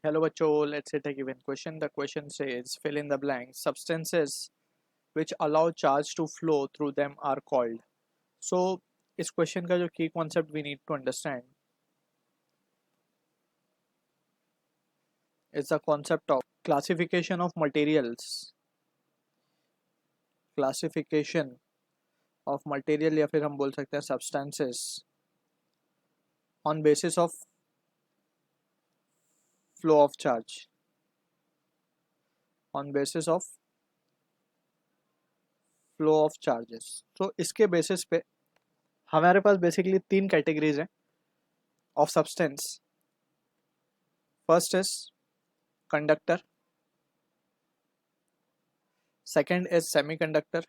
Hello बच्चों, let's say take even question. The question says fill in the blanks. Substances which allow charge to flow through them are called. So इस question का जो key concept we need to understand is the concept of classification of materials. Classification of material या फिर हम बोल सकते हैं substances on basis of flow of charge. On basis of flow of charges. तो इसके बेसिस पे हमारे पास बेसिकली तीन कैटेगरीज हैं of substance. First is conductor, second is semiconductor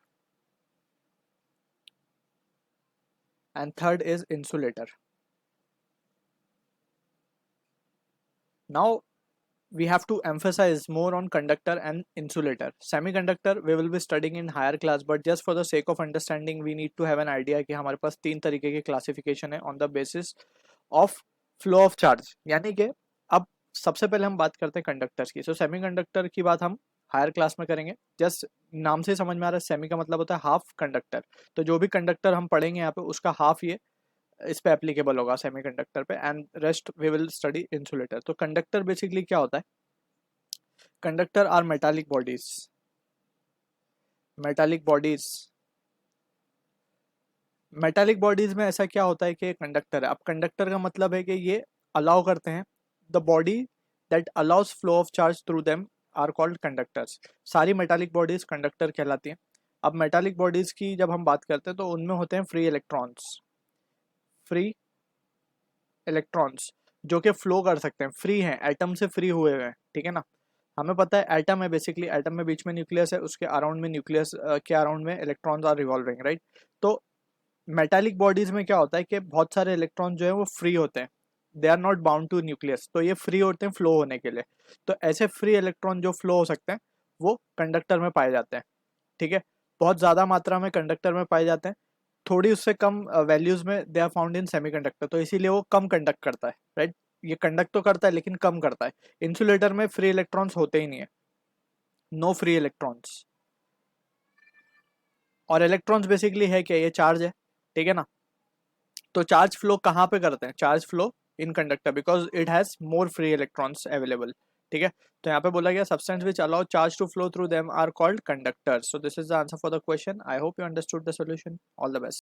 and third is insulator. Now we have to emphasize more on conductor and insulator. Semiconductor we will be studying in higher class, but just for the sake of understanding we need to have an idea कि हमारे पास तीन तरीके के classification है on the basis of flow of charge. यानी कि अब सबसे पहले हम बात करते हैं कंडक्टर्स की. सो सेमीकंडक्टर की बात हम हायर क्लास में करेंगे. जस्ट नाम से समझ में आ रहा है, सेमी का मतलब होता है हाफ कंडक्टर. तो जो भी कंडक्टर हम पढ़ेंगे यहाँ पे उसका हाफ ये इस पे एप्लीकेबल होगा सेमीकंडक्टर पे, and rest we will study insulator. तो कंडक्टर बेसिकली क्या होता है? Conductor are metallic bodies. Metallic bodies metallic bodies में ऐसा क्या होता है कि कंडक्टर है. अब कंडक्टर का मतलब है कि ये अलाउ करते हैं, the body that allows flow of charge through them are called conductors. सारी मेटालिक बॉडीज कंडक्टर कहलाती हैं. अब मेटालिक बॉडीज की जब हम बात करते हैं तो उनमें होते हैं फ्री इलेक्ट्रॉन्स. फ्री इलेक्ट्रॉन्स जो कि फ्लो कर सकते हैं, फ्री हैं, एटम से फ्री हुए हुए हैं. ठीक है ना. हमें पता है एटम है, बेसिकली एटम में बीच में न्यूक्लियस है, उसके अराउंड में न्यूक्लियस के अराउंड में इलेक्ट्रॉन्स आर रिवॉल्विंग, राइट. तो मेटालिक बॉडीज में क्या होता है कि बहुत सारे इलेक्ट्रॉन जो है वो फ्री होते हैं, they are not bound to nucleus. तो ये फ्री होते हैं फ्लो होने के लिए. तो ऐसे फ्री इलेक्ट्रॉन जो फ्लो हो सकते हैं वो कंडक्टर में पाए जाते हैं. ठीक है. बहुत ज़्यादा मात्रा में कंडक्टर में पाए जाते हैं, थोड़ी उससे कम वैल्यूज में they are found in semiconductor. तो इसीलिए वो कम कंडक्ट करता है, राइट. ये कंडक्ट तो करता है लेकिन कम करता है. इंसुलेटर में फ्री इलेक्ट्रॉन्स होते ही नहीं है, नो फ्री इलेक्ट्रॉन्स. और इलेक्ट्रॉन्स बेसिकली है क्या? ये चार्ज है. ठीक है ना. तो चार्ज फ्लो कहाँ पे करते हैं? Charge flow in conductor because it has more free electrons available. ठीक है. तो यहाँ पे बोला गया substance which allow charge to flow through them are called conductors. So this is the answer for the question. I hope you understood the solution. All the best.